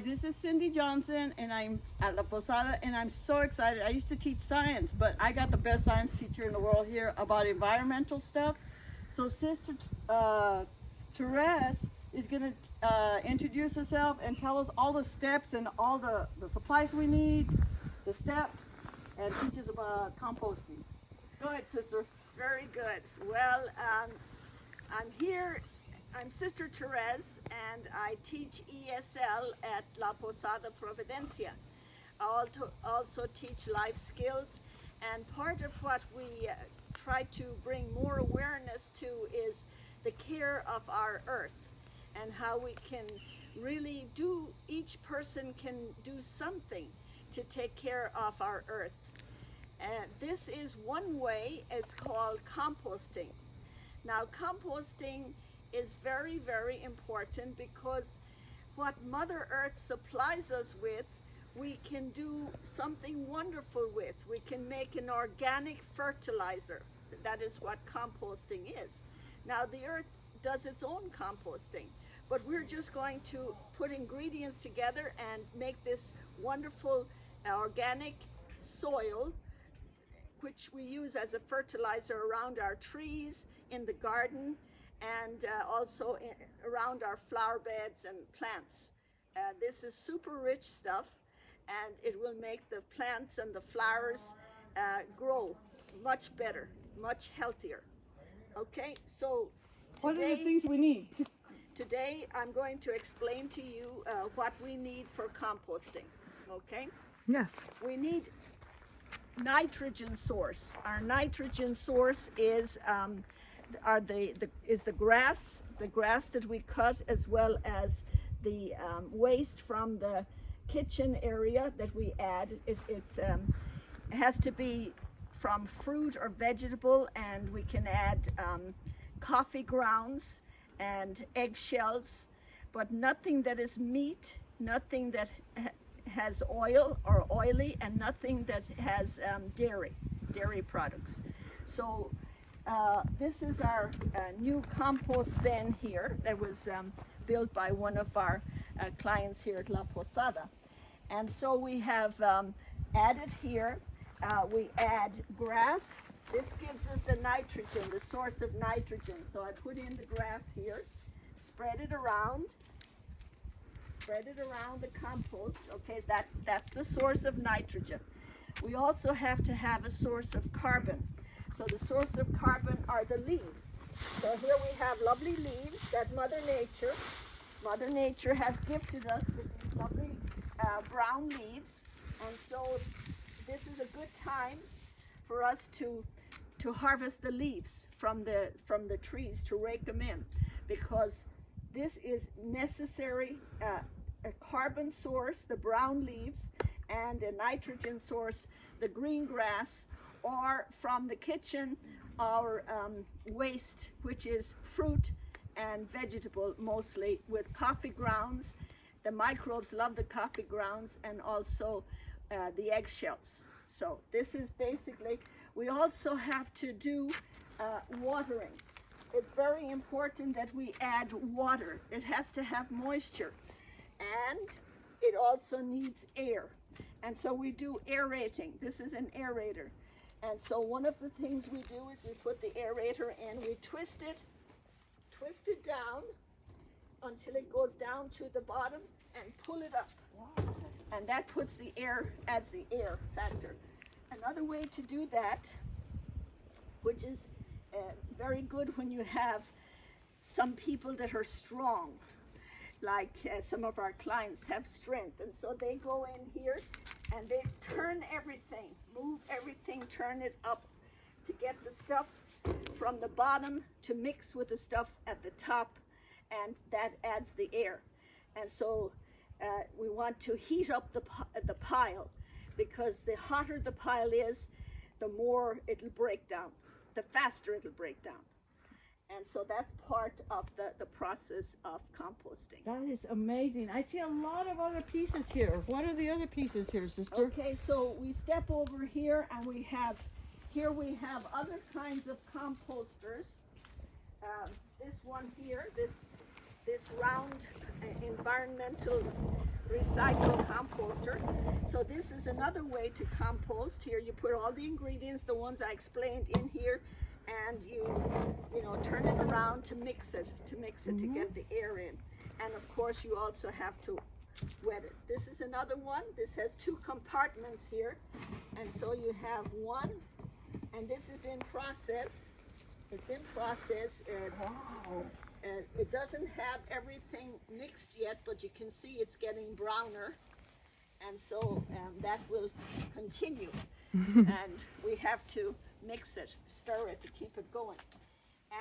This is Cindy Johnson, and I'm at La Posada, and I'm so excited. I used to teach science, but I got the best science teacher in the world here about environmental stuff. So Sister Teresa is going to introduce herself and tell us all the steps and all the supplies we need, the steps, and teach us about composting. Go ahead, Sister. Very good. Well, I'm here. I'm Sister Teresa, and I teach ESL at La Posada, Providencia. I also teach life skills, and part of what we try to bring more awareness to is the care of our earth and how we can really do, each person can do something to take care of our earth. And this is one way. It's called composting. Now, composting is very, very important because what Mother Earth supplies us with, we can do something wonderful with. We can make an organic fertilizer. That is what composting is. Now, the earth does its own composting, but we're just going to put ingredients together and make this wonderful organic soil, which we use as a fertilizer around our trees, in the garden, and also around our flower beds and plants. This is super rich stuff, and it will make the plants and the flowers grow much better, much healthier. Okay, so What are the things we need? today I'm going to explain to you what we need for composting. Okay? Yes. We need nitrogen source. Our nitrogen source is the grass that we cut, as well as the waste from the kitchen area that we add. It has to be from fruit or vegetable, and we can add coffee grounds and eggshells, but nothing that is meat, nothing that has oil or oily, and nothing that has dairy products. So this is our new compost bin here that was built by one of our clients here at La Posada. And so we have added here, we add grass. This gives us the nitrogen, the source of nitrogen. So I put in the grass here, spread it around the compost. Okay, that's the source of nitrogen. We also have to have a source of carbon. So the source of carbon are the leaves. So here we have lovely leaves that Mother Nature has gifted us with these lovely brown leaves. And so this is a good time for us to harvest the leaves from the trees, to rake them in, because this is necessary, a carbon source, the brown leaves, and a nitrogen source, the green grass, or from the kitchen, our waste, which is fruit and vegetable, mostly with coffee grounds. The microbes love the coffee grounds, and also the eggshells. So this is basically, we also have to do watering. It's very important that we add water. It has to have moisture, and it also needs air. And so we do aerating. This is an aerator. And so one of the things we do is we put the aerator in, we twist it down until it goes down to the bottom, and pull it up. And that puts the air, adds the air factor. Another way to do that, which is very good when you have some people that are strong, like some of our clients have strength, and so they go in here and they turn everything, move everything, turn it up to get the stuff from the bottom to mix with the stuff at the top, and that adds the air. And so we want to heat up the pile, because the hotter the pile is, the more it'll break down, the faster it'll break down. And so that's part of the process of composting. That is amazing. I see a lot of other pieces here. What are the other pieces here, Sister? Okay, so we step over here, and we have other kinds of composters. This one here, this this round environmental recycle composter. So this is another way to compost. Here you put all the ingredients, the ones I explained in here, and you know, turn it around to mix it to get the air in. And of course you also have to wet it. This is another one. This has 2 compartments here, and so you have one, and this is in process. It's in process. It doesn't have everything mixed yet, but you can see it's getting browner, and so that will continue. And we have to mix it, stir it to keep it going.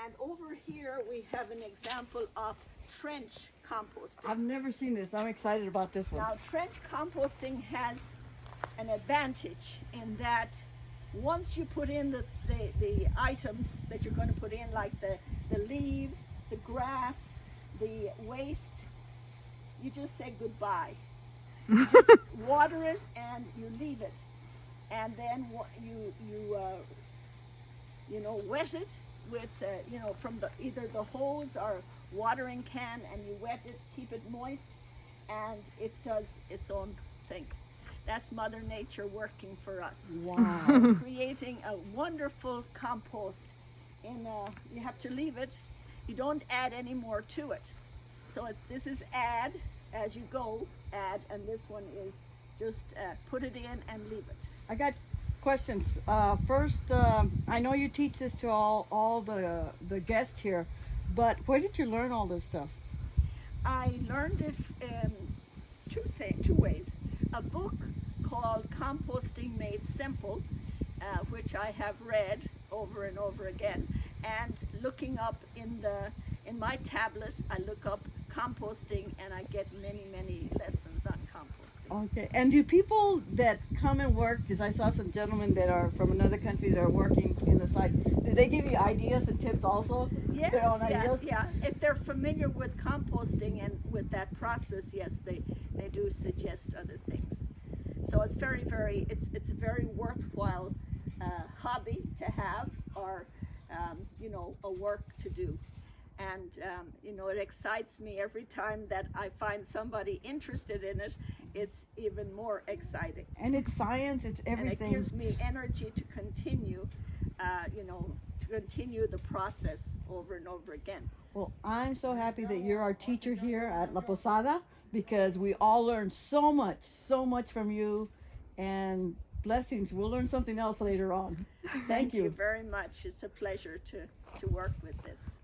And over here we have an example of trench composting. I've never seen this. I'm excited about this one. Now, trench composting has an advantage in that once you put in the items that you're going to put in, like the leaves, the grass, the waste, you just say goodbye. You just water it and you leave it, and then you know, wet it with you know, from either the hose or watering can, and you wet it, keep it moist, and it does its own thing. That's Mother Nature working for us. Wow. Creating a wonderful compost. You have to leave it. You don't add any more to it. So this is add as you go, add, and this one is just put it in and leave it. I got questions. First, I know you teach this to all the guests here, but where did you learn all this stuff? I learned it two ways. A book called Composting Made Simple, which I have read over and over again, and looking up in my tablet, I look up composting, and I get many lessons on composting. Okay. And do people that come and work, because I saw some gentlemen that are from another country that are working in the site, do they give you ideas and tips also? Yes, Their own ideas? yeah. If they're familiar with composting and with that process, yes, they do suggest other things. So it's it's a very worthwhile hobby to have, or you know, a work to do. And you know, it excites me every time that I find somebody interested in it. It's even more exciting. And it's science, it's everything. And it gives me energy to continue, you know, to continue the process over and over again. Well, I'm so happy that you're our teacher here at La Posada, because we all learned so much from you, and blessings. We'll learn something else later on. Thank you very much. It's a pleasure to work with this.